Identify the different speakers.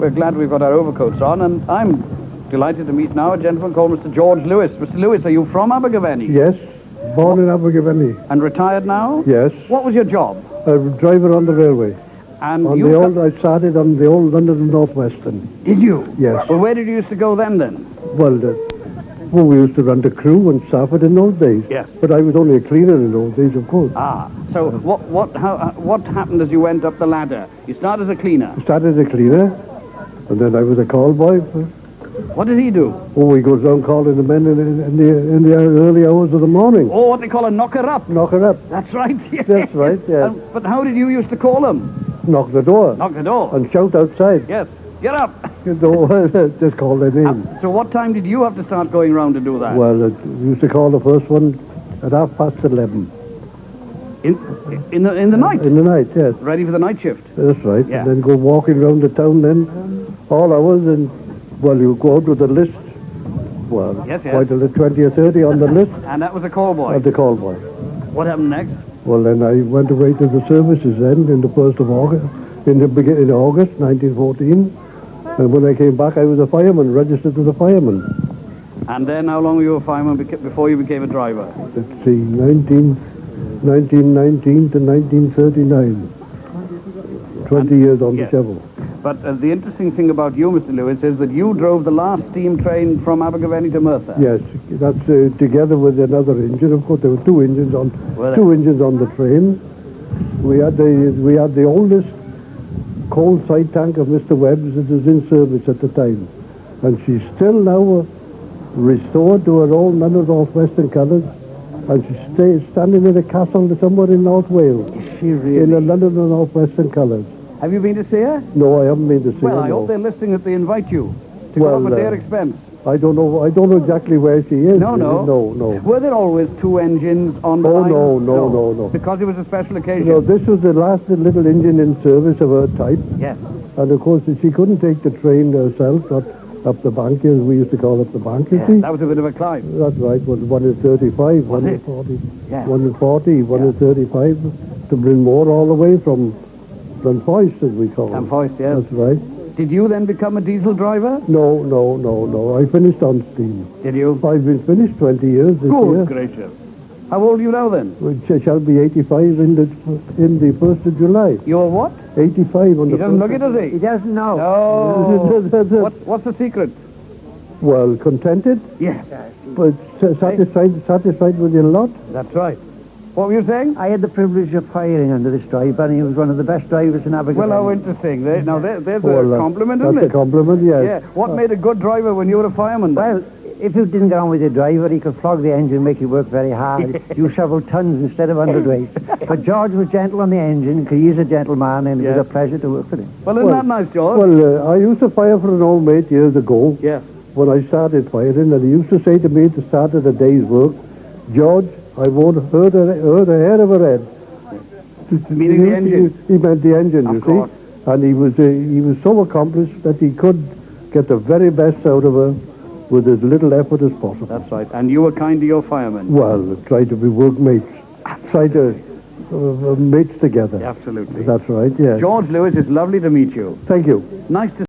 Speaker 1: We're glad we've got our overcoats on, and I'm delighted to meet now a gentleman called Mr. George Lewis. Mr. Lewis, are you from Abergavenny?
Speaker 2: Yes, born in Abergavenny.
Speaker 1: And retired now?
Speaker 2: Yes.
Speaker 1: What was your job?
Speaker 2: A driver on the railway.
Speaker 1: And
Speaker 2: I started on the old London and North Western.
Speaker 1: Did you?
Speaker 2: Yes.
Speaker 1: Well, where did you used to go then?
Speaker 2: Well, we used to run the crew and Stafford in those days.
Speaker 1: Yes.
Speaker 2: But I was only a cleaner in those days, of course.
Speaker 1: Ah, so what happened as you went up the ladder? You started as a cleaner.
Speaker 2: I started as a cleaner, and then I was a call boy.
Speaker 1: What did he do?
Speaker 2: Oh, he goes around calling the men in the early hours of the morning.
Speaker 1: Oh, what they call a knocker-up.
Speaker 2: Knocker-up.
Speaker 1: That's right. Yes.
Speaker 2: That's right, yes.
Speaker 1: But how did you used to call him?
Speaker 2: Knock the door.
Speaker 1: Knock the door.
Speaker 2: And shout outside.
Speaker 1: Yes. Get up.
Speaker 2: Just call their name.
Speaker 1: So what time did you have to start going round to do that?
Speaker 2: Well, we used to call the first one at 11:30.
Speaker 1: In the night?
Speaker 2: In the night, yes.
Speaker 1: Ready for the night shift?
Speaker 2: That's right.
Speaker 1: Yeah.
Speaker 2: And then go walking around the town then, all hours, and, well, you go out with a list. Well,
Speaker 1: yes.
Speaker 2: quite a 20 or 30 on the list.
Speaker 1: And that was a call boy?
Speaker 2: And the call boy.
Speaker 1: What happened next?
Speaker 2: Well, then I went away to the services then in the 1st of August, in August 1914. And when I came back, I was a fireman, registered as a fireman.
Speaker 1: And then how long were you a fireman before you became a driver?
Speaker 2: Let's see, 1919 to 1939. 20 years on the shovel.
Speaker 1: But the interesting thing about you, Mr. Lewis, is that you drove the last steam train from Abergavenny to Merthyr.
Speaker 2: Yes, that's together with another engine. Of course, there were two engines on the train. We had the oldest coal side tank of Mr. Webb's that was in service at the time, and she's still now restored to her old North-Western colours, and she's standing in a castle somewhere in North Wales.
Speaker 1: Is she really?
Speaker 2: In the London and North-Western colours.
Speaker 1: Have you been to see her?
Speaker 2: No, I haven't been to see her.
Speaker 1: Well, I hope they're listening that they invite you to go up at their expense.
Speaker 2: I don't know exactly where she is.
Speaker 1: No. Were there always two engines on the line?
Speaker 2: No.
Speaker 1: Because it was a special occasion?
Speaker 2: No, this was the last little engine in service of her type.
Speaker 1: Yes.
Speaker 2: And of course, she couldn't take the train herself, up the bank, as we used to call it the bank, you see.
Speaker 1: That was a bit of a climb.
Speaker 2: That's right. One in 35, one in 40.
Speaker 1: Yeah.
Speaker 2: One in 40, one in 35, to bring more all the way from Foyst, as we call it.
Speaker 1: Foyst, yes.
Speaker 2: That's right.
Speaker 1: Did you then become a diesel driver?
Speaker 2: No. I finished on steam.
Speaker 1: Did you?
Speaker 2: I've been finished 20 years this year.
Speaker 1: Good gracious. How old are you now then?
Speaker 2: Which I shall be 85 in the 1st of July.
Speaker 1: You're what?
Speaker 2: 85 on the 1st.
Speaker 1: He doesn't look it, does he?
Speaker 3: He doesn't know.
Speaker 1: No. What's the secret?
Speaker 2: Well, contented.
Speaker 1: Yes.
Speaker 2: But satisfied with your lot.
Speaker 1: That's right. What were you saying?
Speaker 3: I had the privilege of hiring under this driver, and he was one of the best drivers in Abergavenny.
Speaker 1: Well, how interesting. There's a compliment, isn't it?
Speaker 2: That's a compliment, yes.
Speaker 1: Yeah. What made a good driver when you were a fireman then?
Speaker 3: Well, if you didn't get on with your driver, he could flog the engine, make you work very hard. You shovel tons instead of hundredweight. But George was gentle on the engine, because he's a gentleman, and it was a pleasure to work with him.
Speaker 1: Well, isn't that nice, George?
Speaker 2: Well, I used to fire for an old mate years ago.
Speaker 1: Yes.
Speaker 2: When I started firing, and he used to say to me at the start of the day's work, George, I won't hurt a hair of her head.
Speaker 1: Meaning the engine?
Speaker 2: He meant the engine,
Speaker 1: of
Speaker 2: you
Speaker 1: course.
Speaker 2: See. And he was so accomplished that he could get the very best out of her with as little effort as possible.
Speaker 1: That's right. And you were kind to your firemen?
Speaker 2: Well, try to be workmates. Try to mates together.
Speaker 1: Absolutely.
Speaker 2: That's right, yes.
Speaker 1: George Lewis, it's lovely to meet you.
Speaker 2: Thank you.
Speaker 1: Nice to